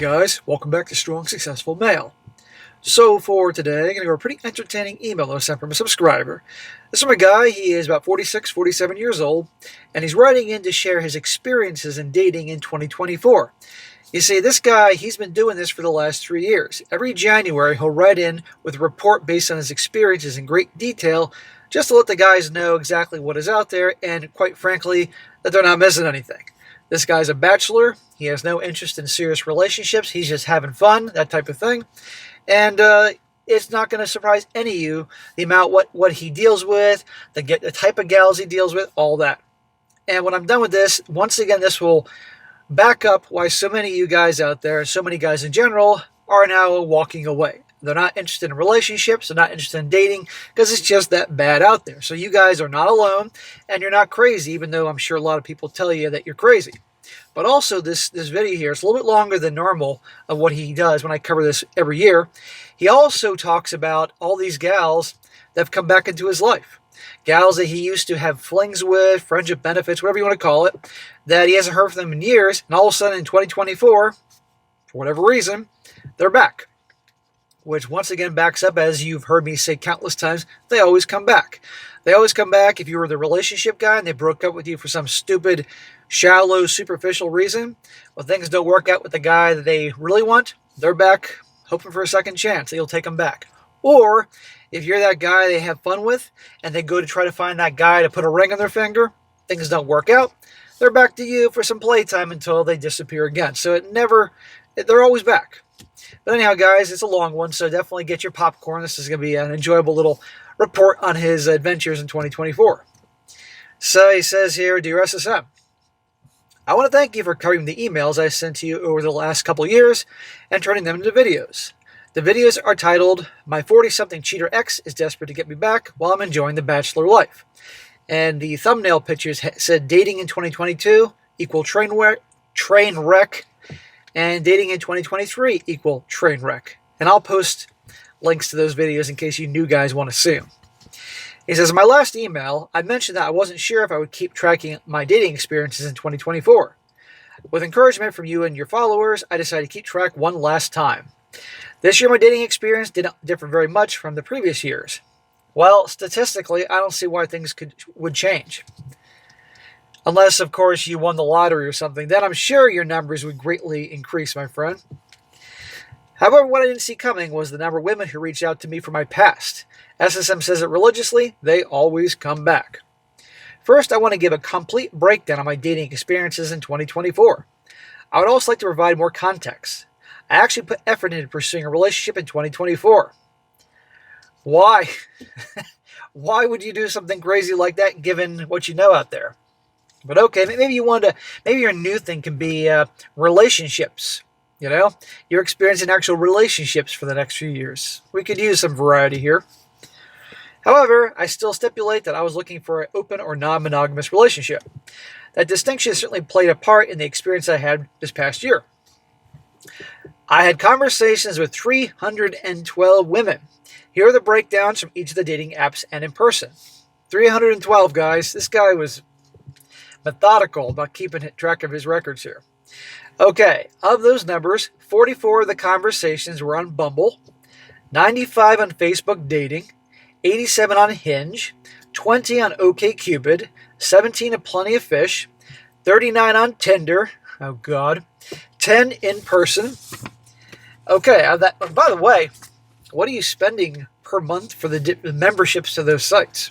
guys, welcome back to Strong Successful Mail. So for today, I'm going to go a pretty entertaining email that was sent from a subscriber. This is from a guy, he is about 46, 47 years old, and he's writing in to share his experiences in dating in 2024. You see, this guy, he's been doing this for the last 3 years. Every January, he'll write in with a report based on his experiences in great detail, just to let the guys know exactly what is out there, and quite frankly, that they're not missing anything. This guy's a bachelor. He has no interest in serious relationships. He's just having fun, that type of thing. And it's not going to surprise any of you the amount what he deals with, the type of gals he deals with, all that. And when I'm done with this, once again, this will back up why so many of you guys out there, so many guys in general, are now walking away. They're not interested in relationships. They're not interested in dating because it's just that bad out there. So you guys are not alone and you're not crazy, even though I'm sure a lot of people tell you that you're crazy. But also this video here is a little bit longer than normal of what he does when I cover this every year. He also talks about all these gals that have come back into his life. Gals that he used to have flings with, friendship benefits, whatever you want to call it, that he hasn't heard from them in years. And all of a sudden in 2024, for whatever reason, they're back. Which once again backs up, as you've heard me say countless times, they always come back. They always come back if you were the relationship guy and they broke up with you for some stupid, shallow, superficial reason. Well, things don't work out with the guy that they really want. They're back hoping for a second chance that you'll take them back. Or if you're that guy they have fun with and they go to try to find that guy to put a ring on their finger, things don't work out. They're back to you for some playtime until they disappear again. So they're always back. But anyhow, guys, it's a long one, so definitely get your popcorn. This is going to be an enjoyable little report on his adventures in 2024. So he says here, Dear SSM, I want to thank you for covering the emails I sent to you over the last couple years and turning them into videos. The videos are titled, My 40-something Cheater Ex is Desperate to Get Me Back While I'm Enjoying the Bachelor Life. And the thumbnail pictures said, Dating in 2022 equal train wreck. And dating in 2023 equal train wreck. And I'll post links to those videos in case you new guys want to see them. He says, in my last email, I mentioned that I wasn't sure if I would keep tracking my dating experiences in 2024. With encouragement from you and your followers, I decided to keep track one last time. This year, my dating experience didn't differ very much from the previous years. Well, statistically, I don't see why things would change. Unless, of course, you won the lottery or something, then I'm sure your numbers would greatly increase, my friend. However, what I didn't see coming was the number of women who reached out to me from my past. SSM says it religiously, they always come back. First, I want to give a complete breakdown of my dating experiences in 2024. I would also like to provide more context. I actually put effort into pursuing a relationship in 2024. Why? Why would you do something crazy like that given what you know out there? But okay, maybe your new thing can be relationships. You know, you're experiencing actual relationships for the next few years. We could use some variety here. However, I still stipulate that I was looking for an open or non-monogamous relationship. That distinction certainly played a part in the experience I had this past year. I had conversations with 312 women. Here are the breakdowns from each of the dating apps and in person. 312, guys. This guy was methodical about keeping track of his records here. Okay, of those numbers, 44 of the conversations were on Bumble, 95 on Facebook Dating, 87 on Hinge, 20 on OkCupid, 17 on Plenty of Fish, 39 on Tinder, oh God, 10 in person. Okay, by the way, what are you spending per month for the memberships to those sites?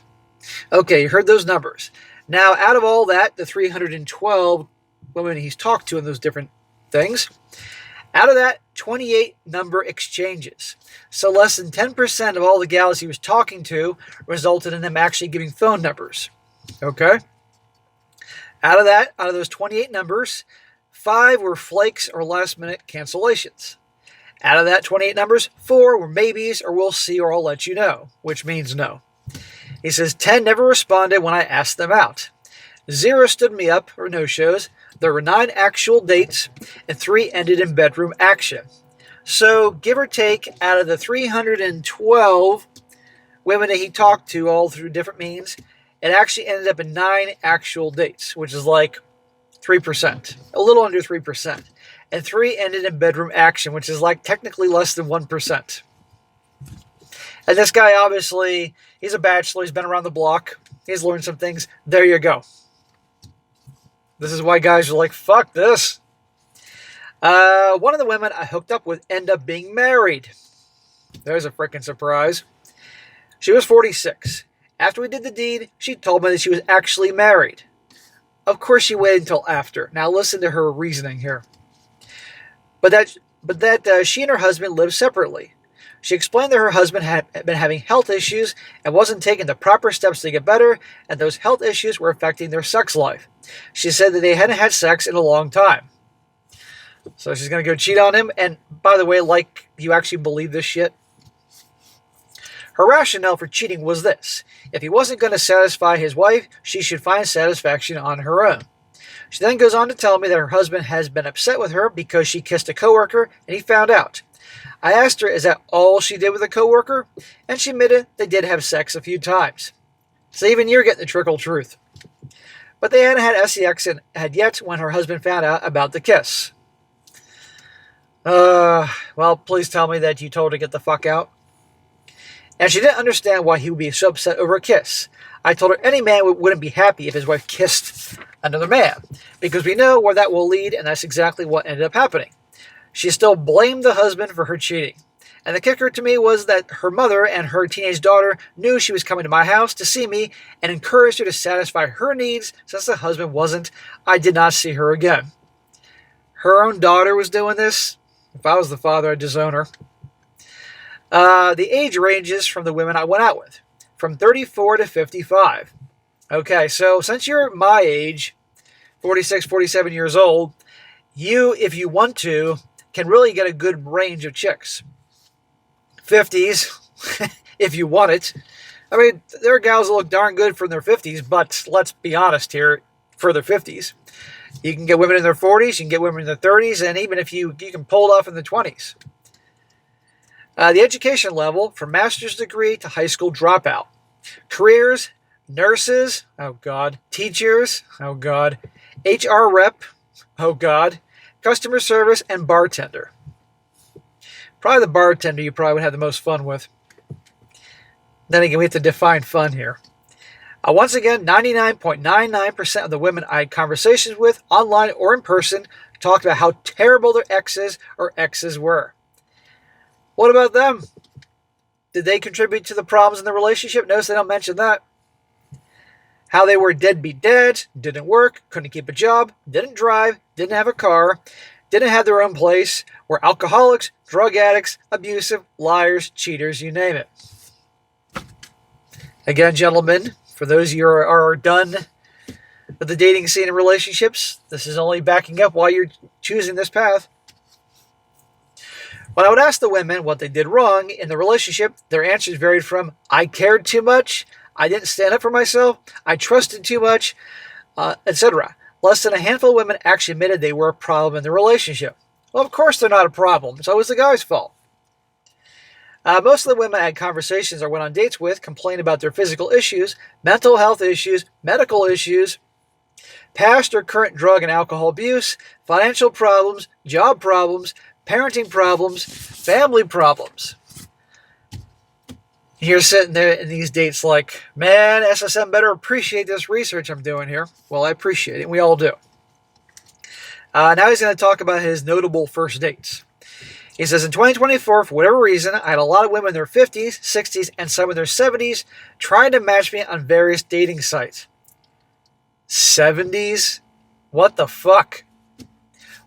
Okay, you heard those numbers. Now, out of all that, the 312 women he's talked to in those different things, out of that, 28 number exchanges. So less than 10% of all the gals he was talking to resulted in him actually giving phone numbers. Okay? Out of those 28 numbers, 5 were flakes or last-minute cancellations. Out of that 28 numbers, 4 were maybes or we'll see or I'll let you know, which means no. He says 10 never responded when I asked them out. 0 stood me up or no-shows. There were 9 actual dates and 3 ended in bedroom action. So give or take, out of the 312 women that he talked to all through different means, it actually ended up in 9 actual dates, which is like 3%, a little under 3%. and 3 ended in bedroom action, which is like technically less than 1%. And this guy, obviously, he's a bachelor. He's been around the block. He's learned some things. There you go. This is why guys are like, fuck this. One of the women I hooked up with ended up being married. There's a freaking surprise. She was 46. After we did the deed, she told me that she was actually married. Of course she waited until after. Now listen to her reasoning here. But that she and her husband lived separately. She explained that her husband had been having health issues and wasn't taking the proper steps to get better, and those health issues were affecting their sex life. She said that they hadn't had sex in a long time. So she's going to go cheat on him. And by the way, like, you actually believe this shit? Her rationale for cheating was this. If he wasn't going to satisfy his wife, she should find satisfaction on her own. She then goes on to tell me that her husband has been upset with her because she kissed a coworker and he found out. I asked her, is that all she did with a coworker? And she admitted they did have sex a few times. So even you're getting the trickle truth. But they hadn't had sex and had yet when her husband found out about the kiss. Well, please tell me that you told her to get the fuck out. And she didn't understand why he would be so upset over a kiss. I told her any man wouldn't be happy if his wife kissed another man, because we know where that will lead, and that's exactly what ended up happening. She still blamed the husband for her cheating. And the kicker to me was that her mother and her teenage daughter knew she was coming to my house to see me and encouraged her to satisfy her needs since the husband wasn't. I did not see her again. Her own daughter was doing this. If I was the father, I'd disown her. The age ranges from the women I went out with, from 34 to 55. Okay, so since you're my age, 46, 47 years old, you, if you want to, can really get a good range of chicks. 50s, if you want it. I mean, there are gals that look darn good for their 50s, but let's be honest here, for their 50s. You can get women in their 40s, you can get women in their 30s, and even if you can pull it off in the 20s. The education level, from master's degree to high school dropout. Careers, nurses, oh God. Teachers, oh God. HR rep, oh God. Customer service, and bartender. Probably the bartender you probably would have the most fun with. Then again, we have to define fun here. Once again, 99.99% of the women I had conversations with, online or in person, talked about how terrible their exes or exes were. What about them? Did they contribute to the problems in the relationship? Notice they don't mention that. How they were deadbeat dads, didn't work, couldn't keep a job, didn't drive, didn't have a car, didn't have their own place, were alcoholics, drug addicts, abusive, liars, cheaters, you name it. Again, gentlemen, for those of you who are done with the dating scene and relationships, this is only backing up why you're choosing this path. When I would ask the women what they did wrong in the relationship, their answers varied from, I cared too much, I didn't stand up for myself, I trusted too much, etc. Less than a handful of women actually admitted they were a problem in the relationship. Well, of course they're not a problem. It's always the guy's fault. Most of the women I had conversations or went on dates with complained about their physical issues, mental health issues, medical issues, past or current drug and alcohol abuse, financial problems, job problems, parenting problems, family problems. You're sitting there in these dates like, man, SSM better appreciate this research I'm doing here. Well, I appreciate it. We all do. Now he's going to talk about his notable first dates. He says, in 2024, for whatever reason, I had a lot of women in their 50s, 60s, and some in their 70s trying to match me on various dating sites. 70s? What the fuck?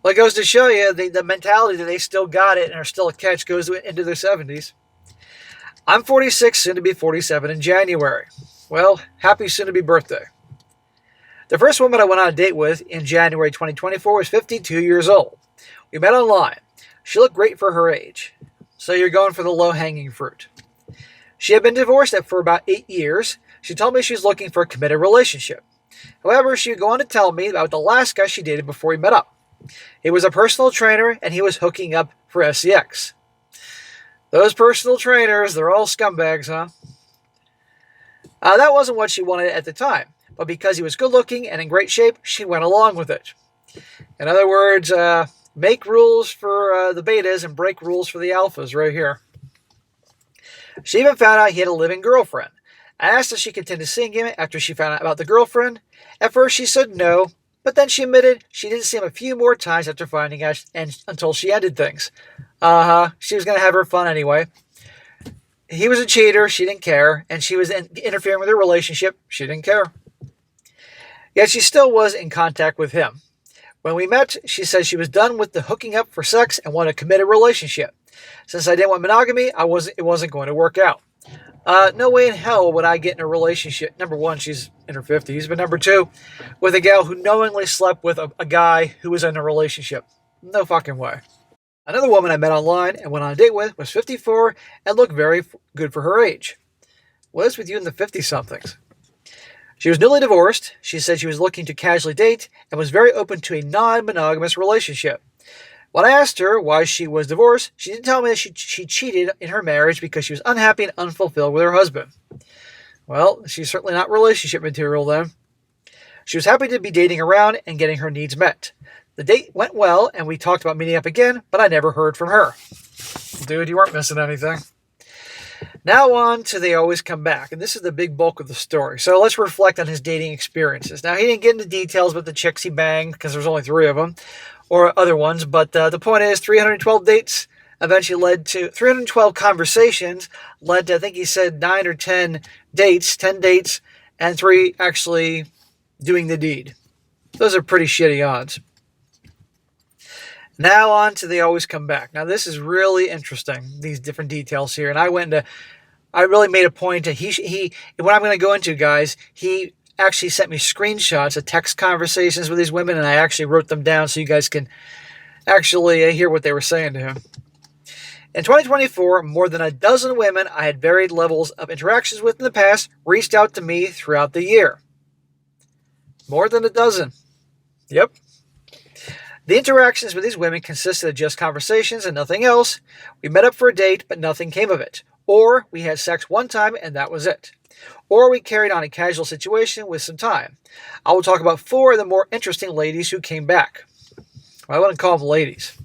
Well, it goes to show you the mentality that they still got it and are still a catch goes into their 70s. I'm 46, soon to be 47 in January. Well, happy soon to be birthday. The first woman I went on a date with in January 2024 was 52 years old. We met online. She looked great for her age. So you're going for the low-hanging fruit. She had been divorced for about 8 years. She told me she was looking for a committed relationship. However, she would go on to tell me about the last guy she dated before we met up. He was a personal trainer, and he was hooking up for sex. Those personal trainers, they're all scumbags, huh? That wasn't what she wanted at the time, but because he was good-looking and in great shape, she went along with it. In other words, Make rules for the betas and break rules for the alphas right here. She even found out he had a living girlfriend. I asked if she continued seeing him after she found out about the girlfriend. At first she said no, but then she admitted she did see him a few more times after finding out and until she ended things. She was going to have her fun anyway. He was a cheater, she didn't care, and she was interfering with her relationship, she didn't care. Yet she still was in contact with him. When we met, she said she was done with the hooking up for sex and wanted a committed relationship. Since I didn't want monogamy, it wasn't going to work out. No way in hell would I get in a relationship. Number one, she's in her 50s, but number two, with a gal who knowingly slept with a guy who was in a relationship. No fucking way. Another woman I met online and went on a date with was 54 and looked very good for her age. What is with you in the 50-somethings? She was newly divorced. She said she was looking to casually date and was very open to a non-monogamous relationship. When I asked her why she was divorced, she didn't tell me that she cheated in her marriage because she was unhappy and unfulfilled with her husband. Well, she's certainly not relationship material then. She was happy to be dating around and getting her needs met. The date went well, and we talked about meeting up again, but I never heard from her. Dude, you weren't missing anything. Now on to They Always Come Back, and this is the big bulk of the story. So let's reflect on his dating experiences. Now, he didn't get into details about the chicks he banged, because there's only 3 of them, or other ones, but the point is 312 dates eventually led to 312 conversations, led to, I think he said 9 or 10 dates, and 3 actually doing the deed. Those are pretty shitty odds. Now on to They Always Come Back. Now this is really interesting, these different details here. And I really made a point to, what I'm going to go into, guys, he actually sent me screenshots of text conversations with these women, and I actually wrote them down so you guys can actually hear what they were saying to him. In 2024, more than a dozen women I had varied levels of interactions with in the past reached out to me throughout the year. More than a dozen. Yep. The interactions with these women consisted of just conversations and nothing else. We met up for a date, but nothing came of it. Or we had sex one time and that was it. Or we carried on a casual situation with some time. I will talk about 4 of the more interesting ladies who came back. Well, I wouldn't call them ladies.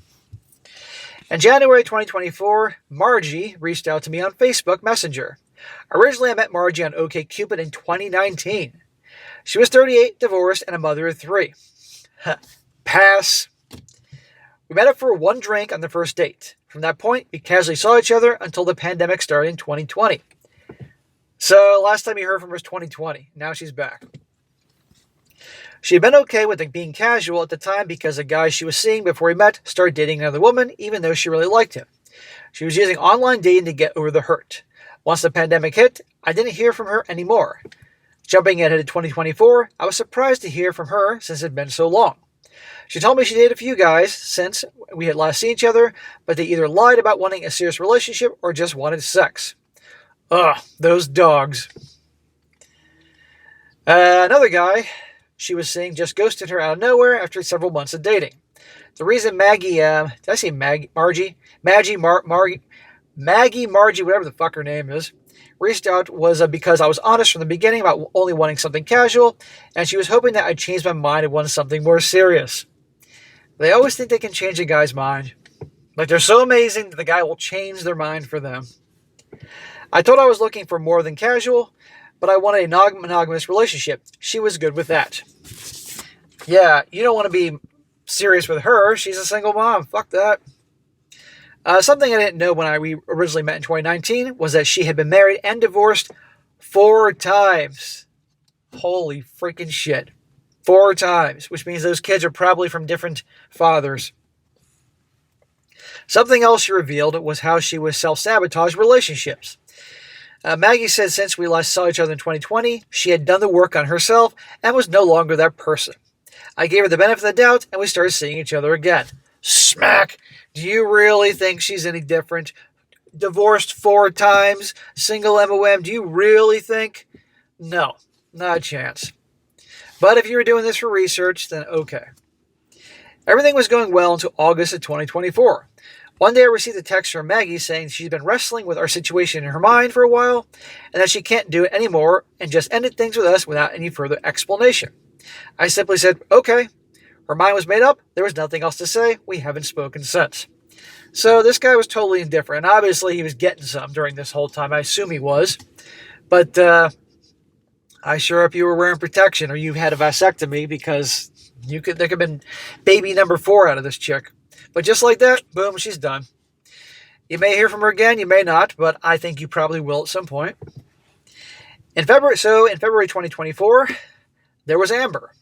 In January 2024, Margie reached out to me on Facebook Messenger. Originally, I met Margie on OkCupid in 2019. She was 38, divorced, and a mother of 3. Pass. We met up for one drink on the first date. From that point, we casually saw each other until the pandemic started in 2020. So, last time you heard from her was 2020. Now she's back. She had been okay with it being casual at the time because the guy she was seeing before we met started dating another woman, even though she really liked him. She was using online dating to get over the hurt. Once the pandemic hit, I didn't hear from her anymore. Jumping ahead to 2024, I was surprised to hear from her since it had been so long. She told me she dated a few guys since we had last seen each other, but they either lied about wanting a serious relationship or just wanted sex. Ugh, those dogs. Another guy she was seeing just ghosted her out of nowhere after several months of dating. The reason Maggie, did I say Margie, whatever the fuck her name is, reached out was because I was honest from the beginning about only wanting something casual, and she was hoping that I'd change my mind and wanted something more serious. They always think they can change a guy's mind. Like they're so amazing that the guy will change their mind for them. I told her I was looking for more than casual, but I wanted a non-monogamous relationship. She was good with that. Yeah, you don't want to be serious with her. She's a single mom. Fuck that. Something I didn't know when we originally met in 2019 was that she had been married and divorced 4 times. Holy freaking shit. 4 times, which means those kids are probably from different fathers. Something else she revealed was how she was self-sabotage relationships. Maggie said since we last saw each other in 2020, she had done the work on herself and was no longer that person. I gave her the benefit of the doubt, and we started seeing each other again. Smack! Do you really think she's any different? Divorced 4 times, single MOM, do you really think? No, not a chance. But if you were doing this for research, then okay. Everything was going well until August of 2024. One day I received a text from Maggie saying she's been wrestling with our situation in her mind for a while, and that she can't do it anymore, and just ended things with us without any further explanation. I simply said, okay. Her mind was made up. There was nothing else to say. We haven't spoken since. So this guy was totally indifferent. And obviously, he was getting some during this whole time. I assume he was. But I sure hope you were wearing protection or you had a vasectomy, because there could have been baby number 4 out of this chick. But just like that, boom, she's done. You may hear from her again, you may not, but I think you probably will at some point. In February 2024, there was Amber.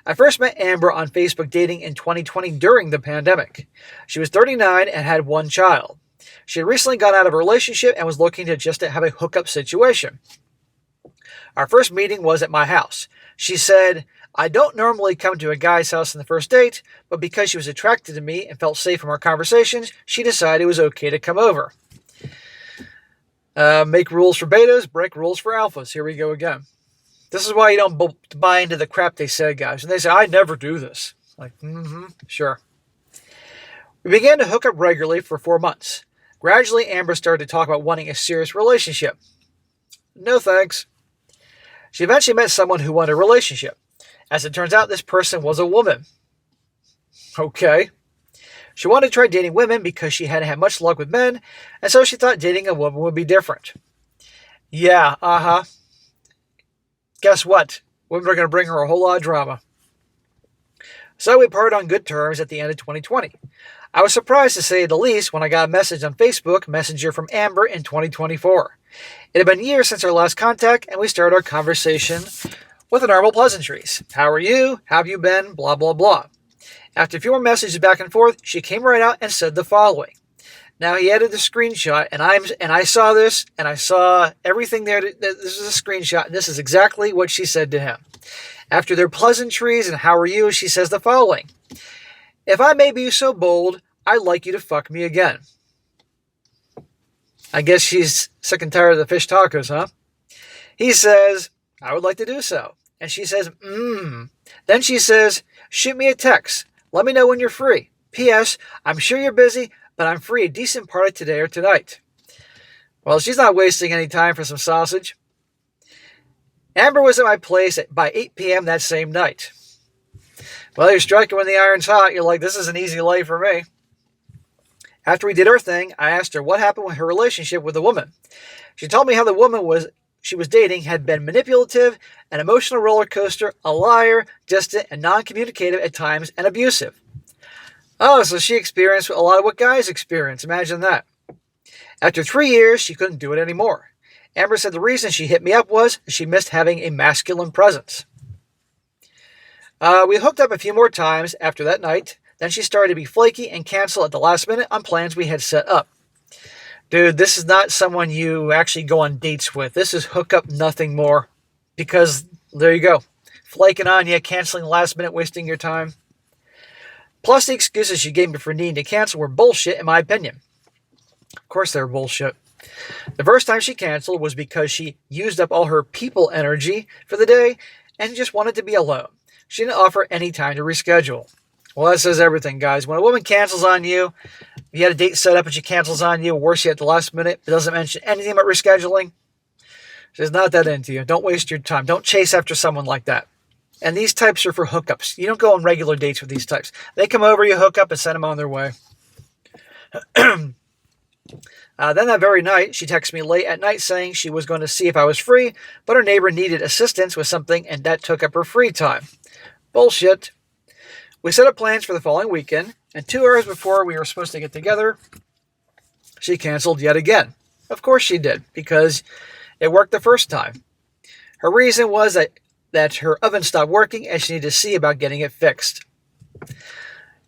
I first met Amber on Facebook dating in 2020 during the pandemic. She was 39 and had 1 child. She had recently got out of a relationship and was looking to just have a hookup situation. Our first meeting was at my house. She said, I don't normally come to a guy's house on the first date, but because she was attracted to me and felt safe from our conversations, she decided it was okay to come over. Make rules for betas, break rules for alphas. Here we go again. This is why you don't buy into the crap they say, guys. And they say, I never do this. Like, sure. We began to hook up regularly for 4 months. Gradually, Amber started to talk about wanting a serious relationship. No thanks. She eventually met someone who wanted a relationship. As it turns out, this person was a woman. Okay. She wanted to try dating women because she hadn't had much luck with men, and so she thought dating a woman would be different. Yeah, Guess what? Women are going to bring her a whole lot of drama. So we parted on good terms at the end of 2020. I was surprised, to say the least, when I got a message on Facebook Messenger from Amber in 2024. It had been years since our last contact, and we started our conversation with the normal pleasantries. How are you? How have you been? Blah, blah, blah. After a few more messages back and forth, she came right out and said the following. Now, he added the screenshot, and I saw this, and I saw everything there. This is a screenshot, and this is exactly what she said to him. After their pleasantries and how are you, she says the following. If I may be so bold, I'd like you to fuck me again. I guess she's sick and tired of the fish tacos, huh? He says, I would like to do so. And she says, Then she says, shoot me a text. Let me know when you're free. P.S. I'm sure you're busy, but I'm free a decent part of today or tonight. Well, she's not wasting any time for some sausage. Amber was at my place by 8 p.m. that same night. Well, you're striking when the iron's hot. You're like, this is an easy lay for me. After we did our thing, I asked her what happened with her relationship with the woman. She told me how the woman she was dating had been manipulative, an emotional roller coaster, a liar, distant, and non-communicative at times, and abusive. Oh, so she experienced a lot of what guys experience. Imagine that. After 3 years, she couldn't do it anymore. Amber said the reason she hit me up was she missed having a masculine presence. We hooked up a few more times after that night. Then she started to be flaky and cancel at the last minute on plans we had set up. Dude, this is not someone you actually go on dates with. This is hook up, nothing more. Because, there you go. Flaking on you, canceling last minute, wasting your time. Plus, the excuses she gave me for needing to cancel were bullshit, in my opinion. Of course they were bullshit. The first time she canceled was because she used up all her people energy for the day and just wanted to be alone. She didn't offer any time to reschedule. Well, that says everything, guys. When a woman cancels on you, you had a date set up and she cancels on you, worse yet, at the last minute, it doesn't mention anything about rescheduling. She's not that into you. Don't waste your time. Don't chase after someone like that. And these types are for hookups. You don't go on regular dates with these types. They come over, you hook up, and send them on their way. Then that very night, she texted me late at night saying she was going to see if I was free, but her neighbor needed assistance with something, and that took up her free time. Bullshit. We set up plans for the following weekend, and 2 hours before we were supposed to get together, she canceled yet again. Of course she did, because it worked the first time. Her reason was that her oven stopped working and she needed to see about getting it fixed.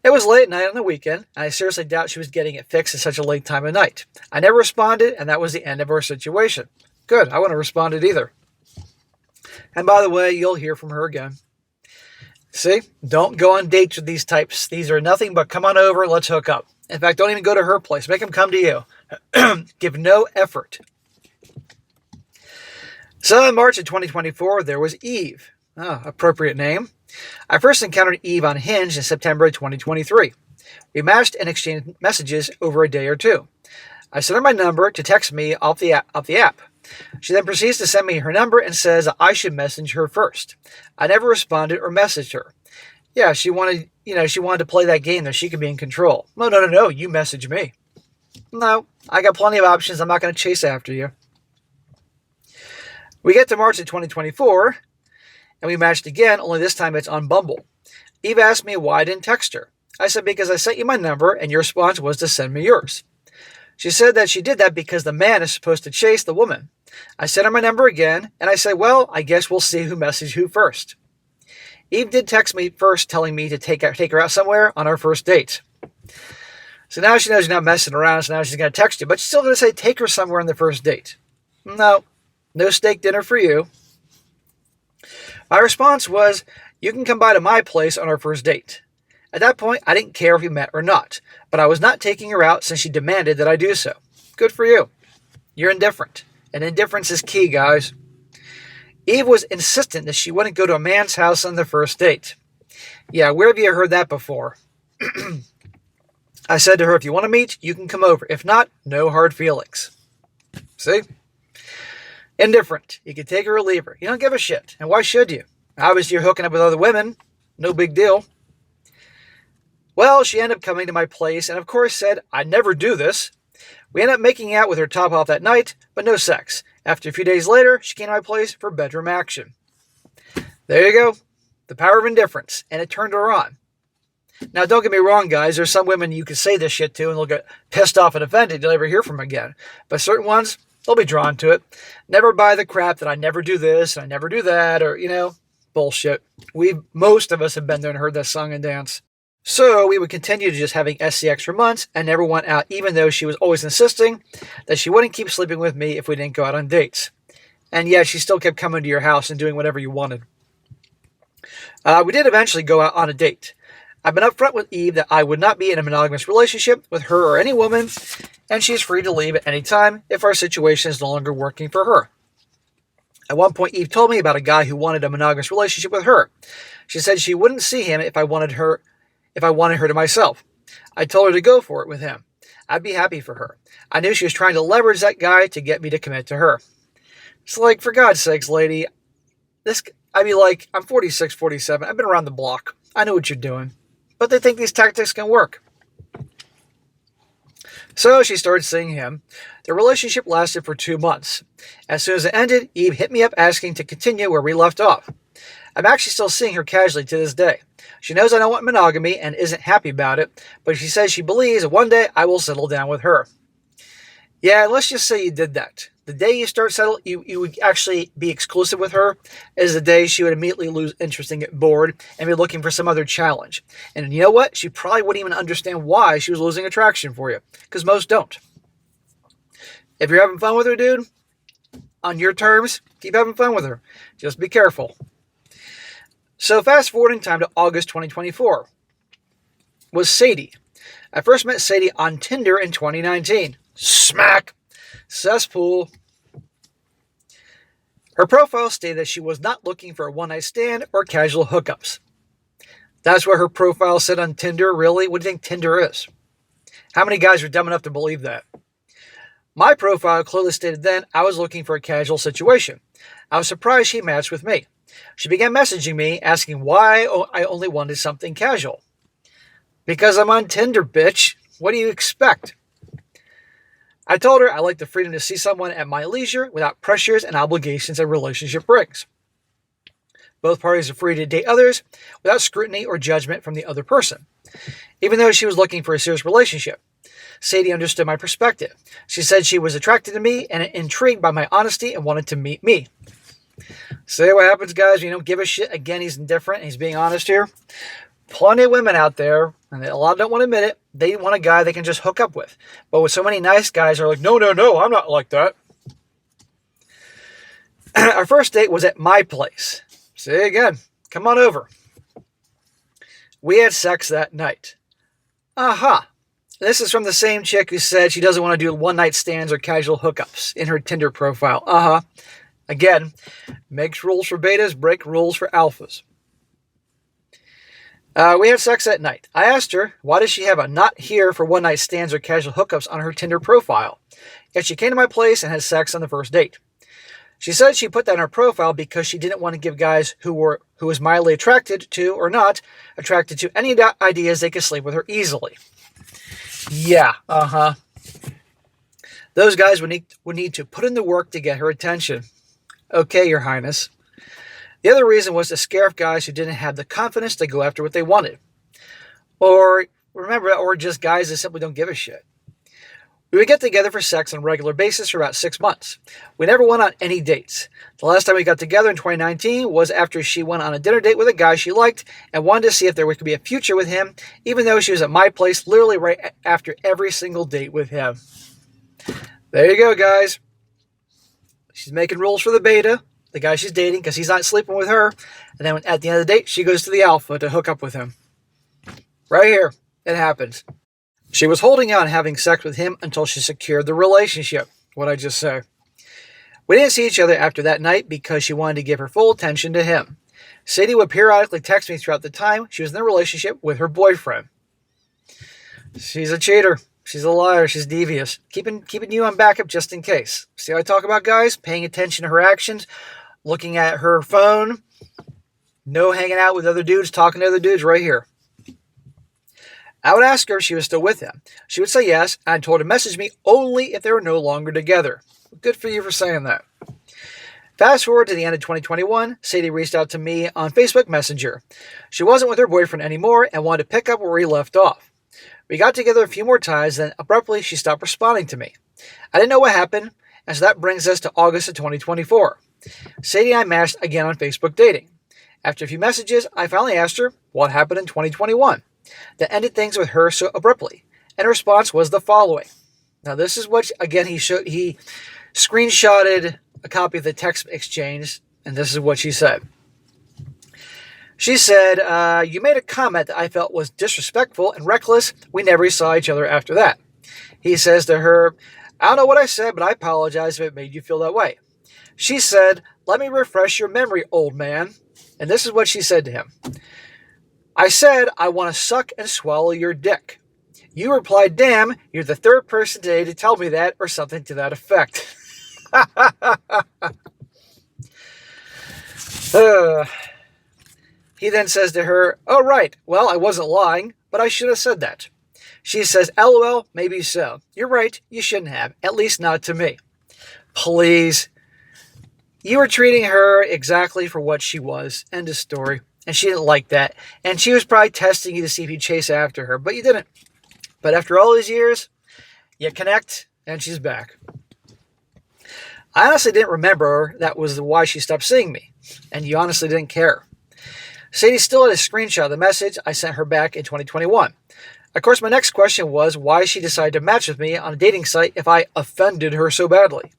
It was late at night on the weekend, and I seriously doubt she was getting it fixed at such a late time of night. I never responded, and that was the end of our situation. Good, I wouldn't have responded either. And by the way, you'll hear from her again. See? Don't go on dates with these types. These are nothing but come on over, let's hook up. In fact, don't even go to her place. Make them come to you. Give no effort. So in March of 2024, there was Eve. Appropriate name. I first encountered Eve on Hinge in September of 2023. We matched and exchanged messages over a day or two. I sent her my number to text me off the app. She then proceeds to send me her number and says I should message her first. I never responded or messaged her. Yeah, she wanted she wanted to play that game that she could be in control. No, no, no, no. You message me. No, I got plenty of options. I'm not going to chase after you. We get to March of 2024, and we matched again, only this time it's on Bumble. Eve asked me why I didn't text her. I said, because I sent you my number, and your response was to send me yours. She said that she did that because the man is supposed to chase the woman. I sent her my number again, and I said, well, I guess we'll see who messaged who first. Eve did text me first telling me to take her out somewhere on our first date. So now she knows you're not messing around, so now she's going to text you, but she's still going to say take her somewhere on the first date. No steak dinner for you. My response was, you can come by to my place on our first date. At that point, I didn't care if we met or not, but I was not taking her out since she demanded that I do so. Good for you. You're indifferent, and indifference is key, guys. Eve was insistent that she wouldn't go to a man's house on the first date. Yeah, where have you heard that before? I said to her, if you want to meet, you can come over. If not, no hard feelings. See? Indifferent. You can take her or leave her. You don't give a shit. And why should you? Obviously, you're hooking up with other women. No big deal. Well, she ended up coming to my place and, of course, said, I never do this. We ended up making out with her top off that night, but no sex. After a few days later, she came to my place for bedroom action. There you go. The power of indifference. And it turned her on. Now, don't get me wrong, guys. There's some women you can say this shit to and they'll get pissed off and offended. You'll never hear from them again. But certain ones, they'll be drawn to it. Never buy the crap that I never do this and I never do that or, bullshit. Most of us have been there and heard that song and dance. So we would continue to just having SCX for months and never went out, even though she was always insisting that she wouldn't keep sleeping with me if we didn't go out on dates. And yet she still kept coming to your house and doing whatever you wanted. We did eventually go out on a date. I've been upfront with Eve that I would not be in a monogamous relationship with her or any woman, and she's free to leave at any time if our situation is no longer working for her. At one point, Eve told me about a guy who wanted a monogamous relationship with her. She said she wouldn't see him if I wanted her to myself. I told her to go for it with him. I'd be happy for her. I knew she was trying to leverage that guy to get me to commit to her. It's like, for God's sakes, lady, I'd be like, I'm 46, 47. I've been around the block. I know what you're doing. But they think these tactics can work. So she started seeing him. The relationship lasted for 2 months. As soon as it ended, Eve hit me up asking to continue where we left off. I'm actually still seeing her casually to this day. She knows I don't want monogamy and isn't happy about it, but she says she believes that one day I will settle down with her. Yeah, let's just say you did that. The day you start you would actually be exclusive with her is the day she would immediately lose interest and get bored and be looking for some other challenge. And you know what? She probably wouldn't even understand why she was losing attraction for you, because most don't. If you're having fun with her, dude, on your terms, keep having fun with her. Just be careful. So fast forward in time to August 2024 was Sadie. I first met Sadie on Tinder in 2019. Smack! Cesspool. Her profile stated that she was not looking for a one-night stand or casual hookups. That's what her profile said on Tinder, really? What do you think Tinder is? How many guys are dumb enough to believe that? My profile clearly stated then I was looking for a casual situation. I was surprised she matched with me. She began messaging me, asking why I only wanted something casual. Because I'm on Tinder, bitch. What do you expect? I told her I like the freedom to see someone at my leisure without pressures and obligations a relationship brings. Both parties are free to date others without scrutiny or judgment from the other person. Even though she was looking for a serious relationship, Sadie understood my perspective. She said she was attracted to me and intrigued by my honesty and wanted to meet me. See what happens, guys, when you don't give a shit? Again, he's indifferent and he's being honest here. Plenty of women out there, and a lot don't want to admit it, they want a guy they can just hook up with. But with so many nice guys are like, no, I'm not like that. Our first date was at my place. See again, come on over. We had sex that night. Aha. This is from the same chick who said she doesn't want to do one-night stands or casual hookups in her Tinder profile. Again, makes rules for betas, break rules for alphas. We had sex that night. I asked her, why does she have a not here for one-night stands or casual hookups on her Tinder profile? Yet she came to my place and had sex on the first date. She said she put that in her profile because she didn't want to give guys who was mildly attracted to or not attracted to any ideas they could sleep with her easily. Yeah, Those guys would need to put in the work to get her attention. Okay, Your Highness. The other reason was to scare off guys who didn't have the confidence to go after what they wanted. Or just guys that simply don't give a shit. We would get together for sex on a regular basis for about 6 months. We never went on any dates. The last time we got together in 2019 was after she went on a dinner date with a guy she liked and wanted to see if there could be a future with him, even though she was at my place literally right after every single date with him. There you go, guys. She's making rules for the beta, the guy she's dating, because he's not sleeping with her. And then at the end of the date, she goes to the alpha to hook up with him. Right here. It happens. She was holding out and having sex with him until she secured the relationship. What'd I just say? We didn't see each other after that night because she wanted to give her full attention to him. Sadie would periodically text me throughout the time she was in a relationship with her boyfriend. She's a cheater. She's a liar. She's devious. Keeping you on backup just in case. See how I talk about guys? Paying attention to her actions, looking at her phone, no hanging out with other dudes, talking to other dudes right here. I would ask her if she was still with him. She would say yes, and I told her to message me only if they were no longer together. Good for you for saying that. Fast forward to the end of 2021, Sadie reached out to me on Facebook Messenger. She wasn't with her boyfriend anymore and wanted to pick up where we left off. We got together a few more times, then abruptly she stopped responding to me. I didn't know what happened, and so that brings us to August of 2024. Sadie and I matched again on Facebook Dating. After a few messages, I finally asked her what happened in 2021. That ended things with her so abruptly, and her response was the following. Now this is what, again, he screenshotted a copy of the text exchange, and this is what she said. She said, you made a comment that I felt was disrespectful and reckless. We never saw each other after that. He says to her, I don't know what I said, but I apologize if it made you feel that way. She said, let me refresh your memory, old man. And this is what she said to him. I said, I want to suck and swallow your dick. You replied, damn, you're the third person today to tell me that, or something to that effect. He then says to her, oh, right, well, I wasn't lying, but I should have said that. She says, LOL, maybe so. You're right, you shouldn't have, at least not to me. Please. You were treating her exactly for what she was. End of story. And she didn't like that. And she was probably testing you to see if you'd chase after her, but you didn't. But after all these years, you connect, and she's back. I honestly didn't remember that was why she stopped seeing me, and you honestly didn't care. Sadie still had a screenshot of the message I sent her back in 2021. Of course, my next question was why she decided to match with me on a dating site if I offended her so badly.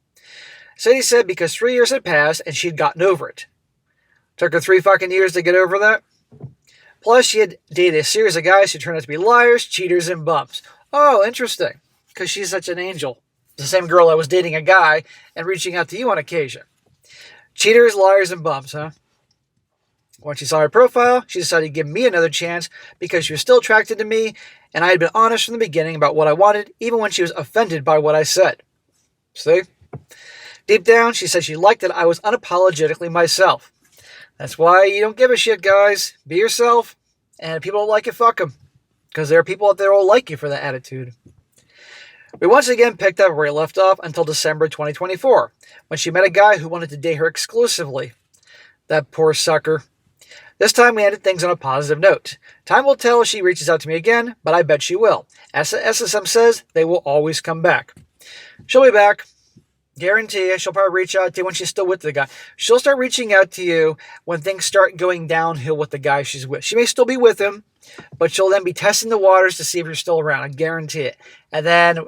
Sadie said because 3 years had passed and she had gotten over it. Took her 3 fucking years to get over that. Plus, she had dated a series of guys who turned out to be liars, cheaters, and bumps. Oh, interesting. Because she's such an angel. The same girl that was dating a guy and reaching out to you on occasion. Cheaters, liars, and bumps, huh? Once she saw her profile, she decided to give me another chance because she was still attracted to me, and I had been honest from the beginning about what I wanted, even when she was offended by what I said. See? Deep down, she said she liked that I was unapologetically myself. That's why you don't give a shit, guys. Be yourself, and if people don't like you, fuck them. Because there are people out there who will like you for that attitude. We once again picked up where we left off until December 2024, when she met a guy who wanted to date her exclusively. That poor sucker. This time we ended things on a positive note. Time will tell if she reaches out to me again, but I bet she will. As the SSM says, they will always come back. She'll be back. Guarantee you, she'll probably reach out to you when she's still with the guy. She'll start reaching out to you when things start going downhill with the guy she's with. She may still be with him, but she'll then be testing the waters to see if you're still around. I guarantee it. And then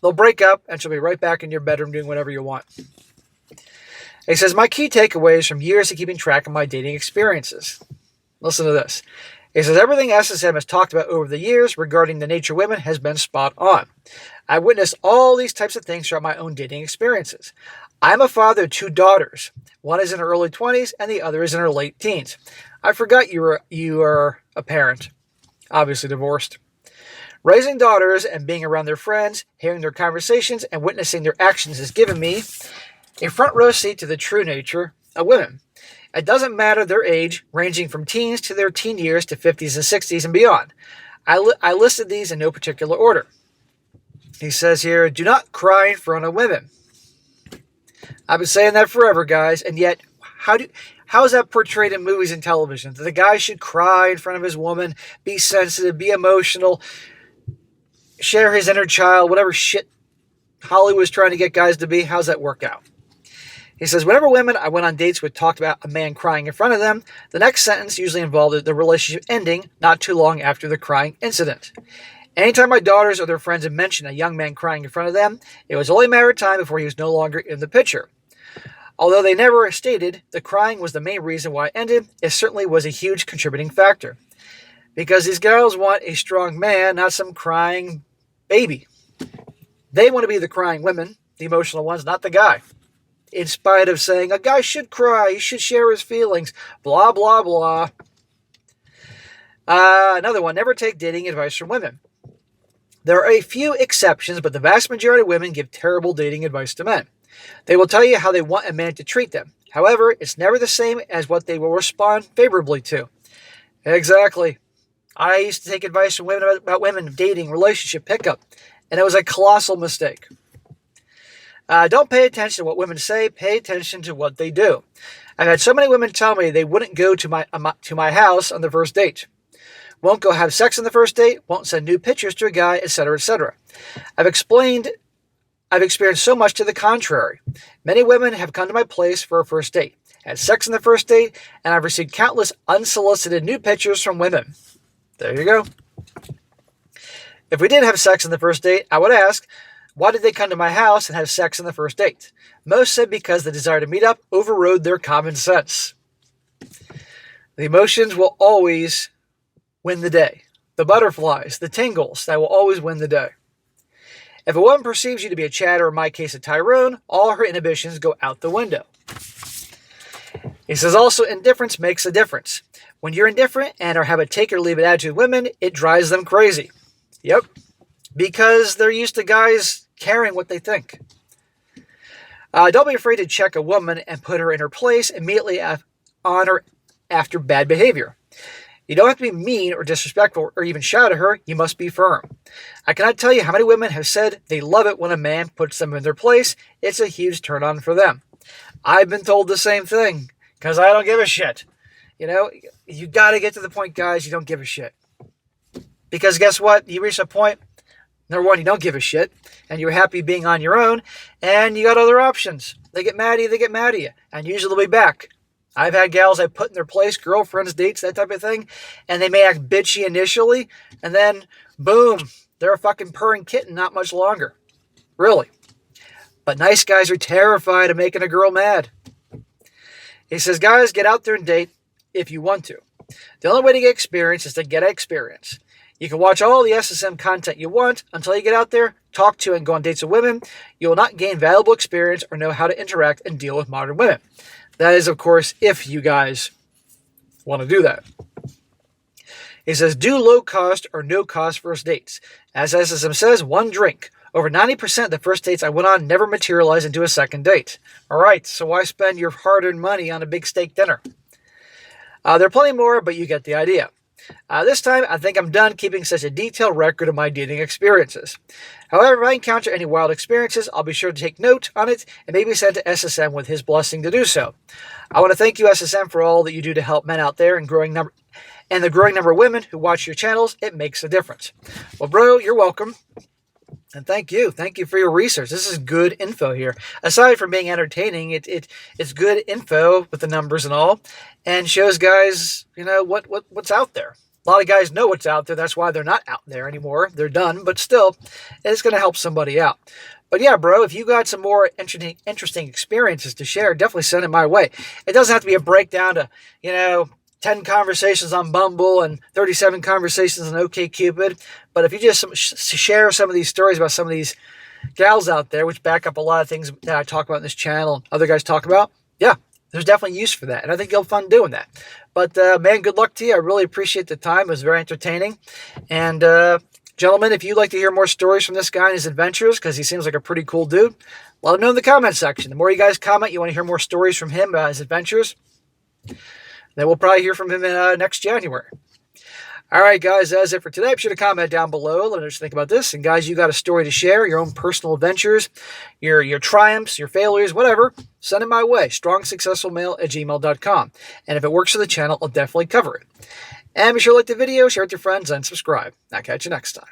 they'll break up, and she'll be right back in your bedroom doing whatever you want. He says, my key takeaways from years of keeping track of my dating experiences. Listen to this. He says, everything SSM has talked about over the years regarding the nature of women has been spot on. I witnessed all these types of things throughout my own dating experiences. I'm a father of 2 daughters. One is in her early 20s and the other is in her late teens. I forgot you are a parent. Obviously divorced. Raising daughters and being around their friends, hearing their conversations, and witnessing their actions has given me a front row seat to the true nature of women. It doesn't matter their age, ranging from teens to their teen years to 50s and 60s and beyond. I listed these in no particular order. He says here, do not cry in front of women. I've been saying that forever, guys, and yet how is that portrayed in movies and television? That the guy should cry in front of his woman, be sensitive, be emotional, share his inner child, whatever shit Hollywood's trying to get guys to be. How's that work out? He says, whenever women I went on dates with talked about a man crying in front of them, the next sentence usually involved the relationship ending not too long after the crying incident. Anytime my daughters or their friends had mentioned a young man crying in front of them, it was only a matter of time before he was no longer in the picture. Although they never stated the crying was the main reason why it ended, it certainly was a huge contributing factor. Because these girls want a strong man, not some crying baby. They want to be the crying women, the emotional ones, not the guy. In spite of saying, a guy should cry, he should share his feelings, blah, blah, blah. Another one, never take dating advice from women. There are a few exceptions, but the vast majority of women give terrible dating advice to men. They will tell you how they want a man to treat them. However, it's never the same as what they will respond favorably to. Exactly. I used to take advice from women about women, dating, relationship, pickup, and it was a colossal mistake. Don't pay attention to what women say. Pay attention to what they do. I've had so many women tell me they wouldn't go to my house on the first date. Won't go have sex on the first date. Won't send nude pictures to a guy, etc., etc. I've experienced so much to the contrary. Many women have come to my place for a first date, had sex on the first date, and I've received countless unsolicited nude pictures from women. There you go. If we did have sex on the first date, I would ask, why did they come to my house and have sex on the first date? Most said because the desire to meet up overrode their common sense. The emotions will always win the day. The butterflies, the tingles, that will always win the day. If a woman perceives you to be a chatter, or in my case a Tyrone, all her inhibitions go out the window. He says also, indifference makes a difference. When you're indifferent and or have a take it or leave it attitude with women, it drives them crazy. Yep. Because they're used to guys caring what they think. Don't be afraid to check a woman and put her in her place immediately on or after bad behavior. You don't have to be mean or disrespectful or even shout at her. You must be firm. I cannot tell you how many women have said they love it when a man puts them in their place. It's a huge turn on for them. I've been told the same thing because I don't give a shit. You know, you got to get to the point, guys, you don't give a shit. Because guess what? You reach a point, number one, you don't give a shit, and you're happy being on your own, and you got other options. They get mad at you, and usually they'll be back. I've had gals I put in their place, girlfriends, dates, that type of thing, and they may act bitchy initially, and then, boom, they're a fucking purring kitten not much longer. Really. But nice guys are terrified of making a girl mad. He says, guys, get out there and date if you want to. The only way to get experience is to get experience. You can watch all the SSM content you want until you get out there, talk to and go on dates with women. You will not gain valuable experience or know how to interact and deal with modern women. That is, of course, if you guys want to do that. He says, do low-cost or no-cost first dates. As SSM says, one drink. Over 90% of the first dates I went on never materialized into a second date. All right, so why spend your hard-earned money on a big steak dinner? There are plenty more, but you get the idea. This time, I think I'm done keeping such a detailed record of my dating experiences. However, if I encounter any wild experiences, I'll be sure to take note on it and maybe send to SSM with his blessing to do so. I want to thank you, SSM, for all that you do to help men out there and the growing number of women who watch your channels. It makes a difference. Well, bro, you're welcome. And thank you. Thank you for your research. This is good info here. Aside from being entertaining, it's good info with the numbers and all, and shows guys, you know, what's out there. A lot of guys know what's out there. That's why they're not out there anymore. They're done, but still, it's going to help somebody out. But yeah, bro, if you got some more interesting experiences to share, definitely send it my way. It doesn't have to be a breakdown to, 10 conversations on Bumble and 37 conversations on OkCupid. But if you just share some of these stories about some of these gals out there, which back up a lot of things that I talk about in this channel and other guys talk about, yeah, there's definitely use for that. And I think you'll have fun doing that. But, man, good luck to you. I really appreciate the time. It was very entertaining. And Gentlemen, if you'd like to hear more stories from this guy and his adventures, because he seems like a pretty cool dude, let him know in the comment section. The more you guys comment, you want to hear more stories from him about his adventures, then we'll probably hear from him next January. All right, guys, that's it for today. Be sure to comment down below. Let me know what you think about this. And, guys, you got a story to share, your own personal adventures, your triumphs, your failures, whatever, send it my way, strongsuccessfulmale@gmail.com. And if it works for the channel, I'll definitely cover it. And be sure to like the video, share it with your friends, and subscribe. I'll catch you next time.